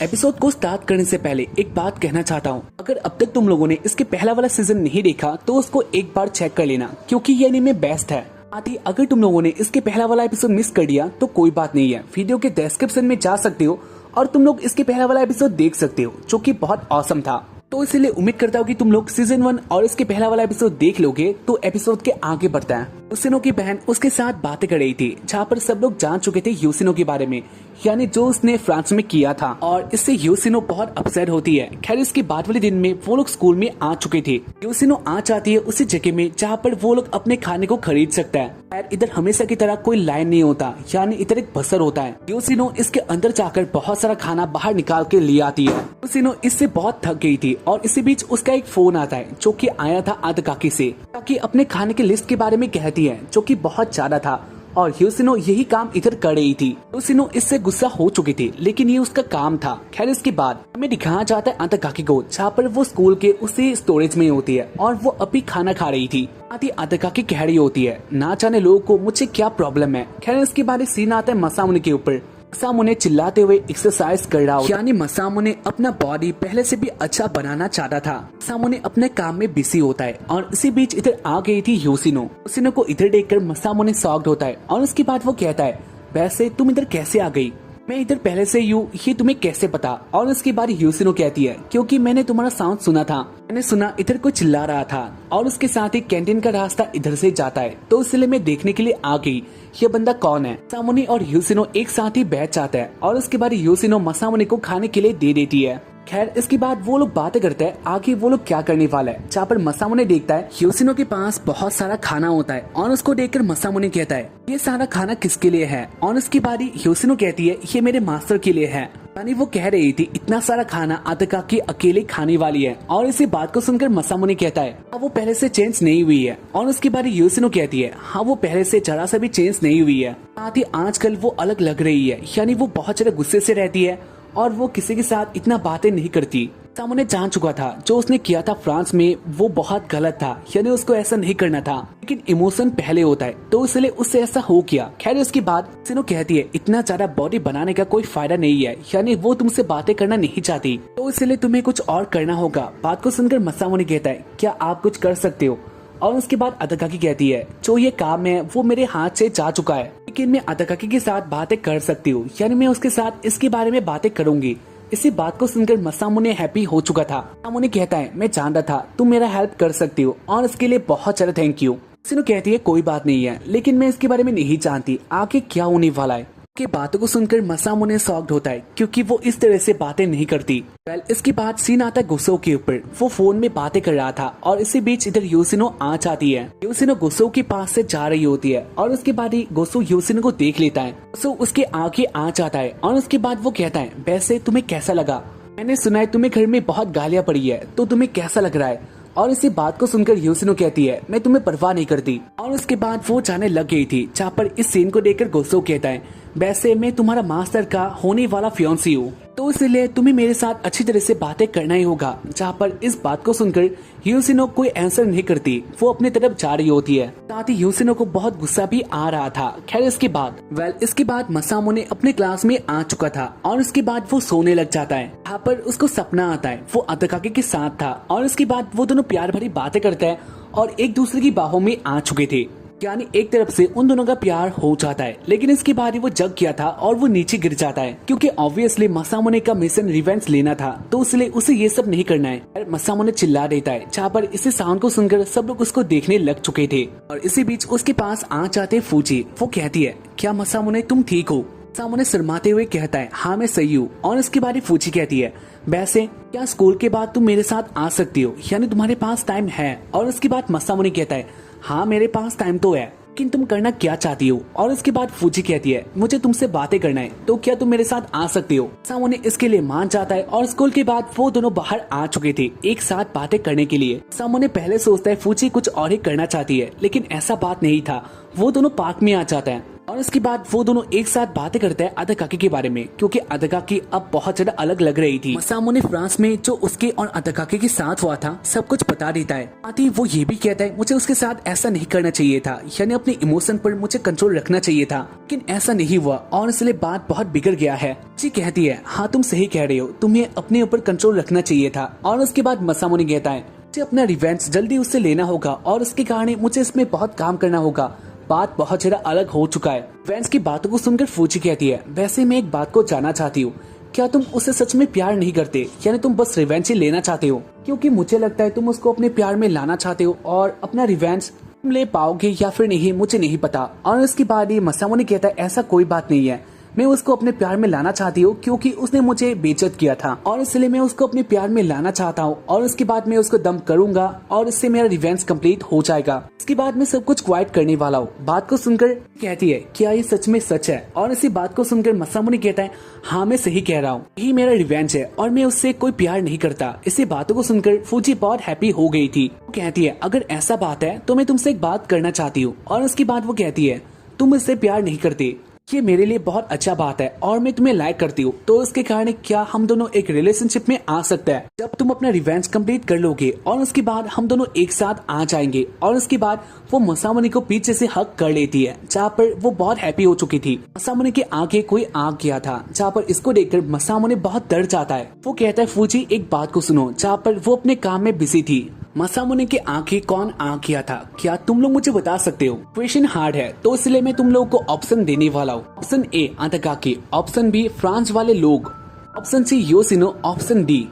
Episode को start करने से पहले एक बात कहना चाहता हूँ। अगर अब तक तुम लोगों ने इसके पहला वाला सीजन नहीं देखा तो उसको एक बार चेक कर लेना, क्योंकि ये एनीमे बेस्ट है। आती अगर तुम लोगों ने इसके पहला वाला एपिसोड मिस कर दिया तो कोई बात नहीं है, वीडियो के डिस्क्रिप्शन में जा सकते हो और तुम लोग इसके पहला वाला एपिसोड देख सकते हो, जो कि बहुत ऑसम था। तो इसलिए उम्मीद करता हूँ कि तुम लोग सीजन 1 और इसके पहला वाला एपिसोड देख लोगे तो एपिसोड के आगे बढ़ता है। यूसिनो की बहन उसके साथ बातें कर रही थी, जहाँ पर सब लोग जान चुके थे यूसिनो के बारे में, यानी जो उसने फ्रांस में किया था, और इससे यूसिनो बहुत अपसेट होती है। खैर इसके बाद वाले दिन में वो लोग स्कूल में आ चुके थे। यूसिनो आ जाती है उसी जगह में जहाँ पर वो लोग अपने खाने को खरीद सकता है। खैर इधर हमेशा की तरह कोई लाइन नहीं होता, यानी इधर एक बसर होता है। यूसिनो इसके अंदर जाकर बहुत सारा खाना बाहर निकाल के ले आती है। यूसिनो इससे बहुत थक गई थी और इसी बीच उसका एक फोन आता है जो कि आया था आदकाकी से, ताकि अपने खाने की लिस्ट के बारे में कहती है, जो कि बहुत ज्यादा था और यूसिनो यही काम इधर कर रही थी। यूसिनो इससे गुस्सा हो चुकी थी, लेकिन ये उसका काम था। खैर इसके बाद हमें दिखाया जाता है आदकाकी को, जहाँ पर वो स्कूल के उसी स्टोरेज में होती है और वो अभी खाना खा रही थी। आती आदकाकी कह रही होती है, ना जाने लोगों को मुझे क्या प्रॉब्लम है। खैर इसके बाद सीन आता है मसामुने के ऊपर। मसामुने चिल्लाते हुए एक्सरसाइज कर रहा हो, यानी मसामुने अपना बॉडी पहले से भी अच्छा बनाना चाहता था। मसामुने अपने काम में बिजी होता है और इसी बीच इधर आ गई थी यूसिनो। यूसिनो को इधर देखकर मसामुने शॉक्ड होता है और उसके बाद वो कहता है, वैसे तुम इधर कैसे आ गई? मैं इधर पहले से हूँ, ये तुम्हें कैसे पता? और उसके बाद यूसिनो कहती है, क्योंकि मैंने तुम्हारा साउंड सुना था, मैंने सुना इधर कोई चिल्ला रहा था और उसके साथ ही कैंटीन का रास्ता इधर से जाता है, तो इसलिए मैं देखने के लिए आ गई ये बंदा कौन है। मसामुने और यूसिनो एक साथ ही बैठ जाता है और उसके बाद यूसिनो मसामुने को खाने के लिए दे देती है। खैर इसके बाद वो लोग बातें करते हैं आगे वो लोग क्या करने वाला है, जहाँ पर मसामुने देखता है यूसिनो के पास बहुत सारा खाना होता है और उसको देखकर मसामुने कहता है, ये सारा खाना किसके लिए है? और उसके बाद यूसिनो कहती है, ये मेरे मास्टर के लिए है। यानी वो कह रही थी इतना सारा खाना आदकाकी अकेले खाने वाली है। और इसी बात को सुनकर मसामुने कहता है, हाँ वो पहले से चेंज नहीं हुई है। और उसके बाद यूसिनो कहती है, हाँ वो पहले से जरा सा भी चेंज नहीं हुई है, साथ ही आजकल वो अलग लग रही है, यानी वो बहुत ज्यादा गुस्से से रहती है और वो किसी के साथ इतना बातें नहीं करती। मसामुने जान चुका था जो उसने किया था फ्रांस में वो बहुत गलत था, यानी उसको ऐसा नहीं करना था, लेकिन इमोशन पहले होता है तो इसलिए उससे ऐसा हो गया। खैर उसके बाद यूसिनो कहती है, इतना ज्यादा बॉडी बनाने का कोई फायदा नहीं है, यानी वो तुमसे बातें करना नहीं चाहती, तो इसलिए तुम्हें कुछ और करना होगा। बात को सुनकर मसामुने कहता है, क्या आप कुछ कर सकते हो? और उसके बाद आदकाकी कहती है, जो ये काम है वो मेरे हाथ से जा चुका है, लेकिन मैं आदकाकी के साथ बातें कर सकती हूँ, यानी मैं उसके साथ इसके बारे में बातें करूंगी। इसी बात को सुनकर मसामुने हैप्पी हो चुका था। मसामुने कहता है, मैं जानता था तुम मेरा हेल्प कर सकती हो और इसके लिए बहुत सारा थैंक यू। यूसिनो कहती है, कोई बात नहीं है, लेकिन मैं इसके बारे में नहीं जानती आगे क्या होने वाला है। की बातों को सुनकर मसामुने शॉक्ड होता है, क्योंकि वो इस तरह से बातें नहीं करती। इसके बाद सीन आता है गुस्सो के ऊपर। वो फोन में बातें कर रहा था और इसी बीच इधर यूसिनो आ जाती है। यूसिनो गुस्सो के पास से जा रही होती है और उसके बाद ही गुस्सो यूसिनो को देख लेता है। गुस्सो उसके आगे आ जाता है और उसके बाद वो कहता है, वैसे तुम्हें कैसा लगा? मैंने सुना है तुम्हें घर में बहुत गालियां पड़ी है, तो तुम्हें कैसा लग रहा है? और इसी बात को सुनकर यूसिनो कहती है, मैं तुम्हें परवाह नहीं करती। और उसके बाद वो जाने लग गई थी, जहाँ पर इस सीन को देखकर गुस्सो कहता है, वैसे मैं तुम्हारा मास्टर का होने वाला फियांसी हूँ, तो इसलिए तुम्हें मेरे साथ अच्छी तरह से बातें करना ही होगा। जहाँ पर इस बात को सुनकर यूसिनो कोई आंसर नहीं करती, वो अपनी तरफ जा रही होती है। साथ ही यूसिनो को बहुत गुस्सा भी आ रहा था। खैर इसके बाद मसामुने अपने क्लास में आ चुका था और इसके बाद वो सोने लग जाता है। यहाँ पर उसको सपना आता है वो आदकाकी के साथ था और इसके बाद वो दोनों प्यार भरी बातें करते हैं और एक दूसरे की बाहों में आ चुके थे, यानी एक तरफ से उन दोनों का प्यार हो जाता है। लेकिन इसके बाद ही वो जग गया था और वो नीचे गिर जाता है, क्योंकि ऑब्वियसली मसामुने का मिशन रिवेंज लेना था, तो इसलिए उसे ये सब नहीं करना है। मसामुने चिल्ला देता है, जहाँ पर इसी साउंड को सुनकर सब लोग उसको देखने लग चुके थे। और इसी बीच उसके पास आ जाते फूजी। वो कहती है, क्या मसामुने तुम ठीक हो? मसामुने शर्माते हुए कहता है, हाँ मैं सही हूँ। और इसके बाद ही फूजी कहती है, वैसे क्या स्कूल के बाद तुम मेरे साथ आ सकती हो, यानी तुम्हारे पास टाइम है? और इसके बाद मसामुने कहता है, हाँ मेरे पास टाइम तो है, लेकिन तुम करना क्या चाहती हो? और इसके बाद फूजी कहती है, मुझे तुमसे बातें करना है, तो क्या तुम मेरे साथ आ सकती हो? मसामुने इसके लिए मान जाता है और स्कूल के बाद वो दोनों बाहर आ चुके थे एक साथ बातें करने के लिए। मसामुने पहले सोचता है फूजी कुछ और ही करना चाहती है, लेकिन ऐसा बात नहीं था। वो दोनों पार्क में आ जाता है और उसके बाद वो दोनों एक साथ बातें करते हैं अदाकाकी के बारे में, क्योंकि अदाकाकी अब बहुत ज्यादा अलग लग रही थी। मसामो फ्रांस में जो उसके और अदाकाकी के साथ हुआ था सब कुछ बता देता है। साथ ही वो ये भी कहता है मुझे उसके साथ ऐसा नहीं करना चाहिए था, यानी अपने इमोशन पर मुझे कंट्रोल रखना चाहिए था, लेकिन ऐसा नहीं हुआ और इसलिए बात बहुत बिगड़ गया है। जी कहती है हाँ तुम सही कह रहे हो, तुम्हें अपने ऊपर कंट्रोल रखना चाहिए था। और उसके बाद मसामो कहता है मुझे अपना रिवेंज जल्दी उससे लेना होगा और उसके कारण मुझे इसमें बहुत काम करना होगा। बात बहुत ज्यादा अलग हो चुका है। वेंस की बातों को सुनकर फूची कहती है वैसे मैं एक बात को जानना चाहती हूँ, क्या तुम उसे सच में प्यार नहीं करते, यानी तुम बस रिवेंज ही लेना चाहते हो? क्योंकि मुझे लगता है तुम उसको अपने प्यार में लाना चाहते हो और अपना रिवेंज तुम ले पाओगे या फिर नहीं मुझे नहीं पता। और उसके बाद ही मसामो कहता है ऐसा कोई बात नहीं है, मैं उसको अपने प्यार में लाना चाहती हूँ क्योंकि उसने मुझे बेइज्जत किया था और इसलिए मैं उसको अपने प्यार में लाना चाहता हूँ और उसके बाद मैं उसको दम करूंगा और इससे मेरा रिवेंज कंप्लीट हो जाएगा। इसके बाद मैं सब कुछ क्वाइट करने वाला हूँ। बात को सुनकर कहती है क्या ये सच में सच है? और इसी बात को सुनकर मसामो कहता है हाँ मैं सही कह रहा हूँ, यही मेरा रिवेंज है और मैं उससे कोई प्यार नहीं करता। इसी बातों को सुनकर फूजी बहुत हैप्पी हो गई थी। वो कहती है अगर ऐसा बात है तो मैं तुमसे एक बात करना चाहती हूँ। और उसके बाद वो कहती है तुम इससे प्यार नहीं करते, ये मेरे लिए बहुत अच्छा बात है और मैं तुम्हें लाइक करती हूँ, तो इसके कारण क्या हम दोनों एक रिलेशनशिप में आ सकते हैं जब तुम अपना रिवेंज कंप्लीट कर लोगे और उसके बाद हम दोनों एक साथ आ जाएंगे। और उसके बाद वो मसामो को पीछे से हक कर लेती है जहाँ पर वो बहुत हैप्पी हो चुकी थी। मसामो के आगे कोई आ गया था जहाँ पर इसको देखकर मसामो बहुत डर जाता है। वो कहता है फूजी एक बात को सुनो, जहाँ पर वो अपने काम में बिजी थी। मसामो के आंखें कौन आ गया था, क्या तुम लोग मुझे बता सकते हो? क्वेश्चन हार्ड है तो इसलिए मैं तुम लोगों को ऑप्शन देने वाला हूँ। ऑप्शन ए अदाकाकी, ऑप्शन बी फ्रांस वाले लोग, option C Yoshino, option D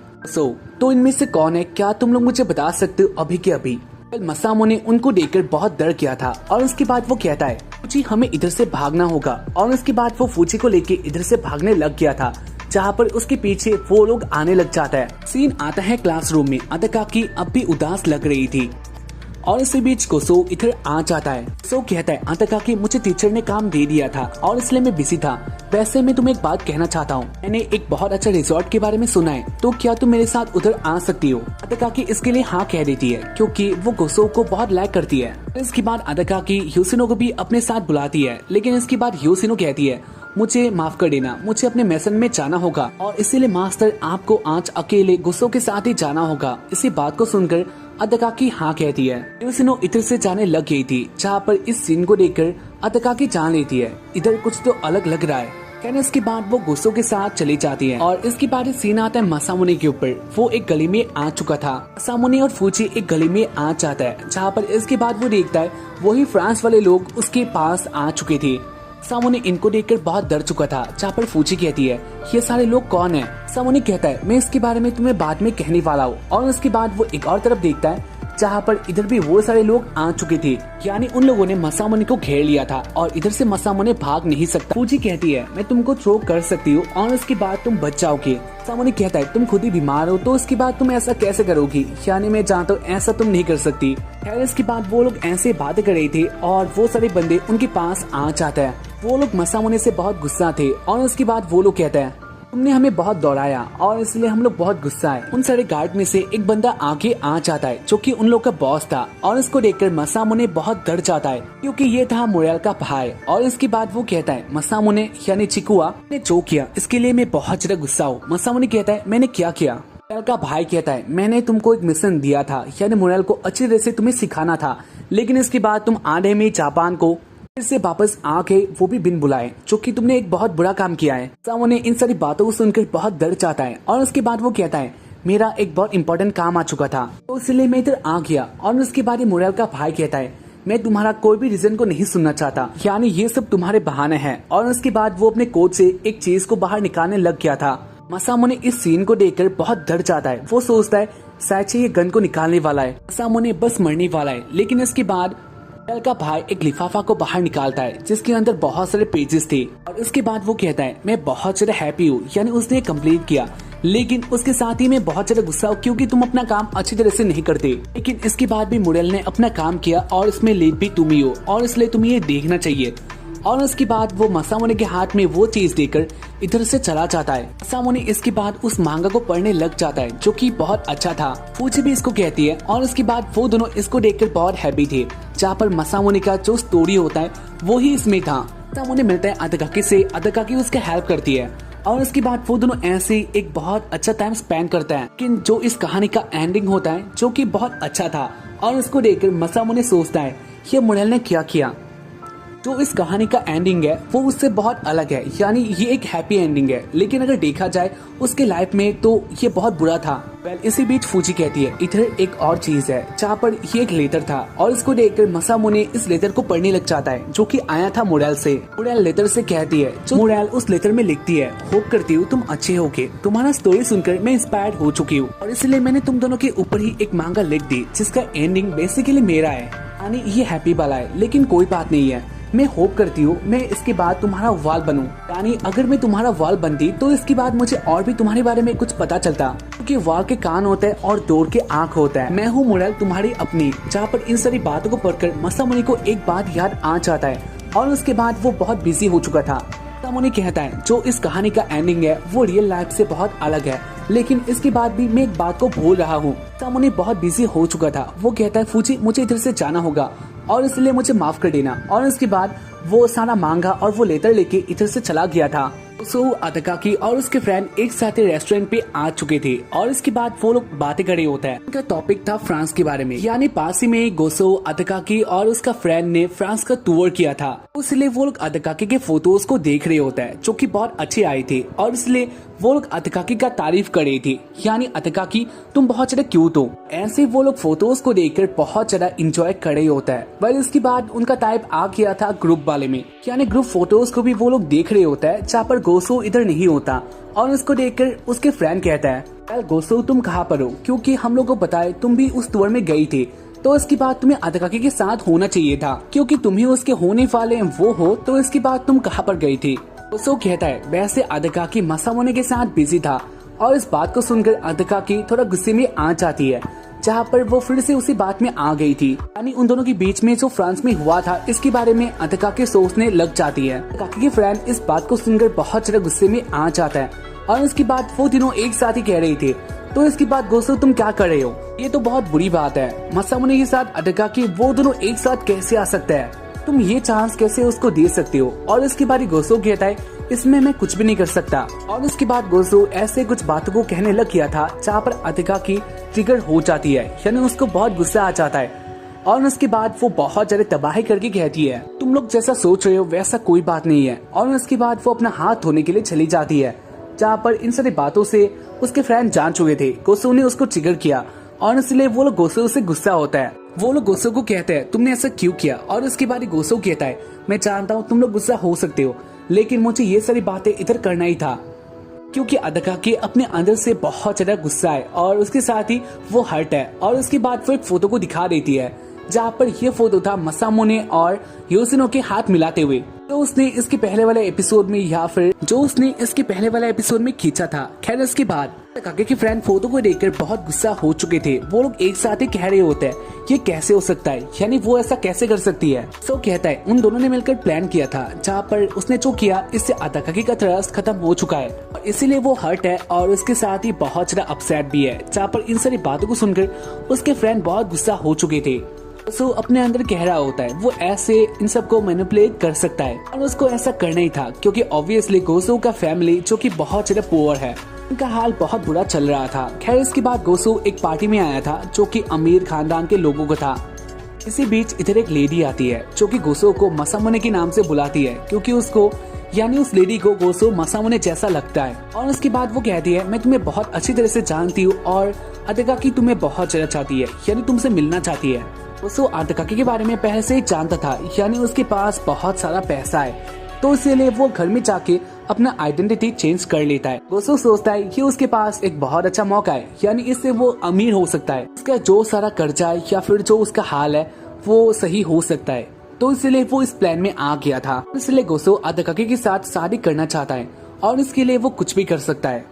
तो इनमें से कौन है? क्या तुम लोग मुझे बता सकते हो अभी के अभी? मसामो ने उनको देखकर बहुत डर गया था और उसके बाद वो कहता है फूजी हमें इधर से भागना होगा। और उसके बाद वो फूजी को लेके इधर से भागने लग गया था जहाँ पर उसके पीछे वो लोग आने लग जाता है। सीन आता है क्लासरूम में। अदाकाकी अब भी उदास लग रही थी और इसी बीच कोसो इधर आ जाता है। सो कहता है अदाकाकी मुझे टीचर ने काम दे दिया था और इसलिए मैं बिजी था। वैसे मैं तुम्हें एक बात कहना चाहता हूँ, मैंने एक बहुत अच्छा रिजॉर्ट के बारे में सुना है, तो क्या तुम मेरे साथ उधर आ सकती हो? अदाकाकी इसके लिए हाँ कह देती है क्योंकि वो कोसो को बहुत लाइक करती है। इसके बाद अदाकाकी योशिनो को भी अपने साथ बुलाती है, लेकिन इसके बाद योशिनो कहती है मुझे माफ कर देना, मुझे अपने मेसन में जाना होगा और इसीलिए मास्टर आपको आज अकेले गुस्सो के साथ ही जाना होगा। इसी बात को सुनकर अदाकाकी हाँ कहती है। योशिनो इधर से जाने लग गई थी, जहाँ पर इस सीन को देखकर अदाकाकी जान लेती है इधर कुछ तो अलग लग रहा है। कहने इसके बाद वो गुस्सो के साथ चली जाती है और इसके बाद सीन आता है मसामो के ऊपर। वो एक गली में आ चुका था। मसामो और फूजी एक गली में आ जाता है, जहाँ पर इसके बाद वो देखता है वही फ्रांस वाले लोग उसके पास आ चुके थे। सामो इनको देखकर बहुत डर चुका था, जहाँ पर फूजी कहती है ये सारे लोग कौन है? सामो कहता है मैं इसके बारे में तुम्हें बाद में कहने वाला हूँ। और उसके बाद वो एक और तरफ देखता है जहाँ पर इधर भी वो सारे लोग आ चुके थे, यानी उन लोगों ने मसामो को घेर लिया था और इधर से मसामो भाग नहीं सकता। फूजी कहती है मैं तुमको थ्रो कर सकती हूँ और उसके बाद तुम बच जाओगे। सामो कहता है तुम खुद ही बीमार हो तो उसके बाद तुम ऐसा कैसे करोगी, यानी मैं जानता हूँ ऐसा तुम नहीं कर सकती। खैर इसके बाद वो लोग ऐसे बातें कर रहे थे और वो सारे बंदे उनके पास आ जाता है। वो लोग मसामो से बहुत गुस्सा थे और उसके बाद वो लोग कहता है तुमने हमें बहुत दौड़ाया और इसलिए हम लोग बहुत गुस्सा है। उन सारे गार्ड में से एक बंदा आगे आ जाता है जो कि उन लोग का बॉस था और इसको देखकर मसामो बहुत डर जाता है क्योंकि ये था मोरेल का भाई। और इसके बाद वो कहता है मसामो यानी चिकुआ ने जो किया इसके लिए मैं बहुत ज्यादा गुस्सा हूँ। मसामो कहता है मैंने क्या किया? मोरेल का भाई कहता है मैंने तुमको एक मिशन दिया था, यानी मोरेल को अच्छी तरह से तुम्हें सिखाना था, लेकिन इसके बाद तुम आधे में जापान को से वापस आके वो भी बिन बुलाए, जो कि तुमने एक बहुत बुरा काम किया है। सामो इन सारी बातों को सुनकर बहुत डर जाता है और उसके बाद वो कहता है मेरा एक बहुत इंपॉर्टेंट काम आ चुका था तो इसलिए मैं इधर आ गया। और उसके बाद मोरेल का भाई कहता है मैं तुम्हारा कोई भी रीजन को नहीं सुनना चाहता, यानी ये सब तुम्हारे बहाने हैं। और उसके बाद वो अपने कोट से एक चीज को बाहर निकालने लग गया था। मसामो इस सीन को देखकर बहुत डर जाता है। वो सोचता है शायद से ये गन को निकालने वाला है, मसामो बस मरने वाला है। लेकिन इसके बाद मोरेल का भाई एक लिफाफा को बाहर निकालता है जिसके अंदर बहुत सारे पेजेस थे और इसके बाद वो कहता है मैं बहुत ज्यादा हैप्पी हूँ, यानी उसने कंप्लीट किया, लेकिन उसके साथ ही मैं बहुत ज्यादा गुस्सा हूँ क्योंकि तुम अपना काम अच्छी तरह से नहीं करते। लेकिन इसके बाद भी मोरेल ने अपना काम किया और इसमें लीड भी तुम ही हो और इसलिए तुम्हें ये देखना चाहिए। और उसके बाद वो मसामो के हाथ में वो चीज देकर इधर से चला जाता है। मसामो इसके बाद उस मांगा को पढ़ने लग जाता है जो कि बहुत अच्छा था। फूजी भी इसको कहती है और उसके बाद वो दोनों इसको देखकर बहुत हैप्पी थे, जहाँ पर मसामो का जो स्टोरी होता है वो ही इसमें था। मसामोने मिलता है अदाकाकी से, अदाकाकी उसका हेल्प करती है और उसके बाद वो दोनों ऐसे एक बहुत अच्छा टाइम स्पेंड करते हैं। लेकिन जो इस कहानी का एंडिंग होता है जो कि बहुत अच्छा था और उसको देखकर मसामोने सोचता है ये मोरेल ने क्या किया। जो इस कहानी का एंडिंग है वो उससे बहुत अलग है, यानी ये एक हैप्पी एंडिंग है, लेकिन अगर देखा जाए उसके लाइफ में तो ये बहुत बुरा था। इसी बीच फूजी कहती है इधर एक और चीज है जहाँ पर ये एक लेटर था और इसको देखकर मसामोने इस लेटर को पढ़ने लग जाता है जो कि आया था मोरेल से। मोरेल लेटर से कहती है, जो मोरेल उस लेटर में लिखती है, होप करती हूँ तुम अच्छे होगे, तुम्हारा स्टोरी सुनकर मैं इंस्पायर्ड हो चुकी हूँ और इसलिए मैंने तुम दोनों के ऊपर ही एक मांगा लिख दी जिसका एंडिंग बेसिकली मेरा है, यानी ये हैप्पी वाला है। लेकिन कोई बात नहीं है, मैं होप करती हूँ मैं इसके बाद तुम्हारा वाल बनूं, यानी अगर मैं तुम्हारा वाल बनती तो इसके बाद मुझे और भी तुम्हारे बारे में कुछ पता चलता, क्योंकि वाल के कान होते हैं और डोर के आँख होता है। मैं हूँ मोरेल तुम्हारी अपनी। जहाँ पर इन सारी बातों को पढ़कर मसामोने को एक बात याद आ जाता है और उसके बाद वो बहुत बिजी हो चुका था। मसामोने कहता है जो इस कहानी का एंडिंग है वो रियल लाइफ से बहुत अलग है, लेकिन इसके बाद भी मैं एक बात को भूल रहा हूँ। मसामोने बहुत बिजी हो चुका था। वो कहता है फूजी मुझे इधर से जाना होगा और इसलिए मुझे माफ कर देना। और इसके बाद वो सारा मांगा और वो लेटर लेके इधर से चला गया था। गोसो, अदाकाकी और उसके फ्रेंड एक साथ रेस्टोरेंट पे आ चुके थे और इसके बाद वो लोग बातें कर रहे होते हैं। उनका टॉपिक था फ्रांस के बारे में, यानी पास ही में गोसो, अदाकाकी और उसका फ्रेंड ने फ्रांस का टूर किया था, इसलिए वो लोग अदाकाकी के फोटोज को देख रहे होते हैं जो कि बहुत अच्छी आई थी और इसलिए वो लोग अदाकाकी का तारीफ कर रही थी, यानी अदाकाकी तुम बहुत ज्यादा क्यूट हो। ऐसे वो लोग फोटोज को देखकर बहुत ज्यादा इंजॉय कर रहे होता है। पर इसके बाद उनका टाइप आ गया था ग्रुप वाले में, यानी ग्रुप फोटोज को भी वो लोग देख रहे होता है जहाँ पर गोसो इधर नहीं होता और उसको देखकर उसके फ्रेंड कहता है, यार गोसो तुम कहाँ पर हो, क्योंकि हम लोग को पता है तुम भी उस टूर में गई थी, तो इसके बाद तुम्हें अदाकाकी के साथ होना चाहिए था, क्योंकि तुम ही उसके होने वाले वो हो, तो इसके बाद तुम कहाँ पर गई थी। गोसो कहता है वैसे अदाकाकी मसामोने के साथ बिजी था और इस बात को सुनकर अदाकाकी थोड़ा गुस्से में आ जाती है, जहाँ पर वो फिर से उसी बात में आ गई थी, यानी उन दोनों के बीच में जो फ्रांस में हुआ था इसके बारे में अदाकाकी सोचने लग जाती है। अदाकाकी के फ्रेंड इस बात को सुनकर बहुत ज्यादा गुस्से में आ जाता है और इसके बाद वो तीनों एक साथ ही कह रही थी, तो इसके बाद गोसो तुम क्या कर रहे हो, ये तो बहुत बुरी बात है। मसामोने के साथ अदाकाकी वो दोनों एक साथ कैसे आ सकते हैं, तुम ये चांस कैसे उसको दे सकते हो। और इसके बाद गोसो कहता है इसमें मैं कुछ भी नहीं कर सकता। और उसके बाद गोसो ऐसे कुछ बातों को कहने लग गया था जहाँ पर अदाकाकी ट्रिगर हो जाती है, यानी उसको बहुत गुस्सा आ जाता है और उसके बाद वो बहुत ज्यादा तबाही करके कहती है तुम लोग जैसा सोच रहे हो वैसा कोई बात नहीं है। और उसके बाद वो अपना हाथ धोने के लिए चली जाती है, जहाँ पर इन सारी बातों से उसके फ्रेंड जान चुके थे। गोसो ने उसको ट्रिगर किया और इसलिए वो लोग गोसो से गुस्सा होता है। वो लोग गोसो को कहते हैं तुमने ऐसा क्यों किया, और उसके बाद गोसो कहता है मैं जानता हूँ तुम लोग गुस्सा हो सकते हो, लेकिन मुझे ये सारी बातें इधर करना ही था, क्योंकि अदाकाकी अपने अंदर से बहुत ज्यादा गुस्सा है और उसके साथ ही वो हर्ट है। और उसके बाद वो एक फोटो को दिखा देती है जहाँ पर ये फोटो था मसामोने और योशिनो के हाथ मिलाते हुए, तो उसने इसके पहले वाले एपिसोड में या फिर जो उसने इसके पहले वाले एपिसोड में खींचा था। खैर इसके बाद अदाकाकी के फ्रेंड फोटो को देखकर बहुत गुस्सा हो चुके थे। वो लोग एक साथ ही कह रहे होते हैं ये कैसे हो सकता है, यानी वो ऐसा कैसे कर सकती है। सो कहता है उन दोनों ने मिलकर प्लान किया था, जहाँ पर उसने जो किया इससे अदाकाकी का ट्रस्ट खत्म हो चुका है और इसीलिए वो हर्ट है और उसके साथ ही बहुत ज्यादा अपसेट भी है। जहाँ पर इन सारी बातों को सुनकर उसके फ्रेंड बहुत गुस्सा हो चुके थे। गोसो अपने अंदर कह रहा होता है वो ऐसे इन सबको मैनिपुलेट कर सकता है और उसको ऐसा करना ही था, क्योंकि ऑब्वियसली गोसो का फैमिली जो कि बहुत ज्यादा पुअर है, उनका हाल बहुत बुरा चल रहा था। खैर इसके बाद गोसो एक पार्टी में आया था जो कि अमीर खानदान के लोगों को था। इसी बीच इधर एक लेडी आती है जो कि गोसो को मसामोने के नाम से बुलाती है, क्योंकि उसको यानी उस लेडी को गोसो मसामोने जैसा लगता है। और उसके बाद वो कहती है मैं तुम्हें बहुत अच्छी तरह से जानती हूँ और अदाकाकी तुम्हें बहुत ज्यादा चाहती है, यानी तुमसे मिलना चाहती है। गोसो अदाकाकी के बारे में पहले से ही जानता था, यानी उसके पास बहुत सारा पैसा है, तो इसीलिए वो घर में जाके अपना आइडेंटिटी चेंज कर लेता है। गोसो सोचता है कि उसके पास एक बहुत अच्छा मौका है, यानी इससे वो अमीर हो सकता है, उसका जो सारा कर्जा है या फिर जो उसका हाल है वो सही हो सकता है, तो इसलिए वो इस प्लान में आ गया था। इसलिए गोसो अदाकाकी के साथ शादी करना चाहता है और इसके लिए वो कुछ भी कर सकता है।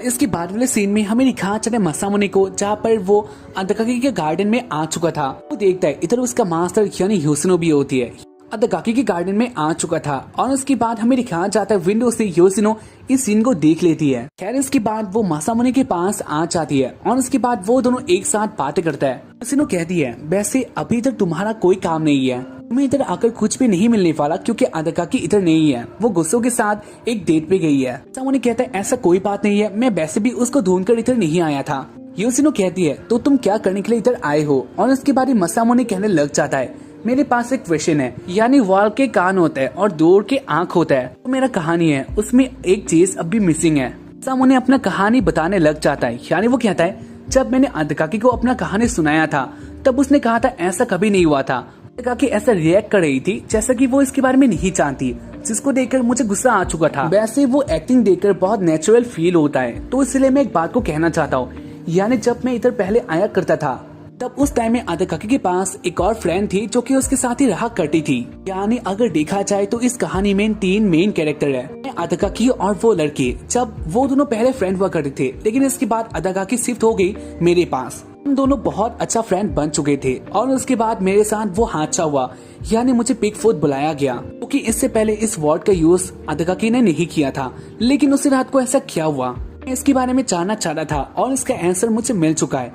इसके बाद वाले सीन में हमें दिखा चले मसामोने को, जहाँ पर वो अदाकाकी के गार्डन में आ चुका था। वो देखता है इधर उसका मास्टर यानी योशिनो भी होती है, अदाकाकी के गार्डन में आ चुका था। और उसके बाद हमें दिखाया जाता है विंडो से योशिनो इस सीन को देख लेती है। खैर इसके बाद वो मसामोने के पास आ जाती है और उसके बाद वो दोनों एक साथ बातें करता है। योशिनो कहती है वैसे अभी तक तुम्हारा कोई काम नहीं है, तुम्हें इधर आकर कुछ भी नहीं मिलने वाला क्योंकि अदाकाकी इधर नहीं है, वो गुस्सों के साथ एक डेट पे गई है। सामोने कहता है ऐसा कोई बात नहीं है, मैं वैसे भी उसको ढूंढकर इधर नहीं आया था। योशिनो कहती है तो तुम क्या करने के लिए इधर आए हो, और उसके बाद मासामोने कहने लग जाता है मेरे पास एक क्वेश्चन है, यानी वॉल के कान होता है और डोर के आंख होता है, तो मेरा कहानी है उसमें एक चीज अब भी मिसिंग है। सामोने अपना कहानी बताने लग जाता है, यानी वो कहता है जब मैंने अदाकाकी को अपना कहानी सुनाया था तब उसने कहा था ऐसा कभी नहीं हुआ था। अदाकाकी ऐसा रिएक्ट कर रही थी जैसा कि वो इसके बारे में नहीं जानती, जिसको देखकर मुझे गुस्सा आ चुका था। वैसे वो एक्टिंग देखकर बहुत नेचुरल फील होता है, तो इसलिए मैं एक बात को कहना चाहता हूँ, यानी जब मैं इधर पहले आया करता था तब उस टाइम में अदाकाकी के पास एक और फ्रेंड थी जो कि उसके साथ ही रहा करती थी। यानी अगर देखा जाए तो इस कहानी में 3 मेन कैरेक्टर है, अदाकाकी और वो लड़की। जब वो दोनों पहले फ्रेंड हुआ करते थे, लेकिन इसके बाद अदाकाकी शिफ्ट हो गई मेरे पास। हम दोनों बहुत अच्छा फ्रेंड बन चुके थे और उसके बाद मेरे साथ वो हादसा हुआ, यानी मुझे पिग फूड बुलाया गया, क्योंकि इससे पहले इस वर्ड का यूज अदाकाकी ने नहीं किया था, लेकिन उसी रात को ऐसा क्या हुआ मैं इसके बारे में जानना चाह रहा था और इसका आंसर मुझे मिल चुका है।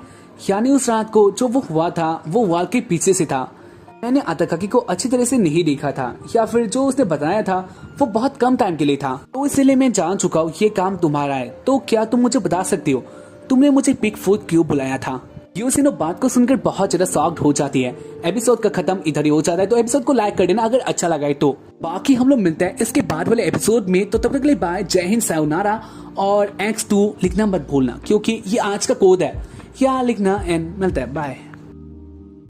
यानी उस रात को जो वो हुआ था वो वॉल के पीछे से था। मैंने अदाकाकी को अच्छी तरह से नहीं देखा था, या फिर जो उसने बताया था वो बहुत कम टाइम के लिए था, तो इसलिए मैं जान चुका हूँ ये काम तुम्हारा है। तो क्या तुम मुझे बता सकती हो तुमने मुझे पिग फूड क्यों बुलाया था? योशिनो बात को सुनकर बहुत ज्यादा शॉक्ड हो जाती है। एपिसोड का खत्म इधर ही हो जाता है, तो एपिसोड को लाइक कर देना अगर अच्छा लगा है तो। बाकी हम लोग मिलते हैं इसके बाद वाले एपिसोड में, तो तब तक के लिए बाय, जय हिंद, सायोनारा, और X2 लिखना मत भूलना क्योंकि ये आज का कोड है, क्या लिखना, एंड मिलता है, बाय।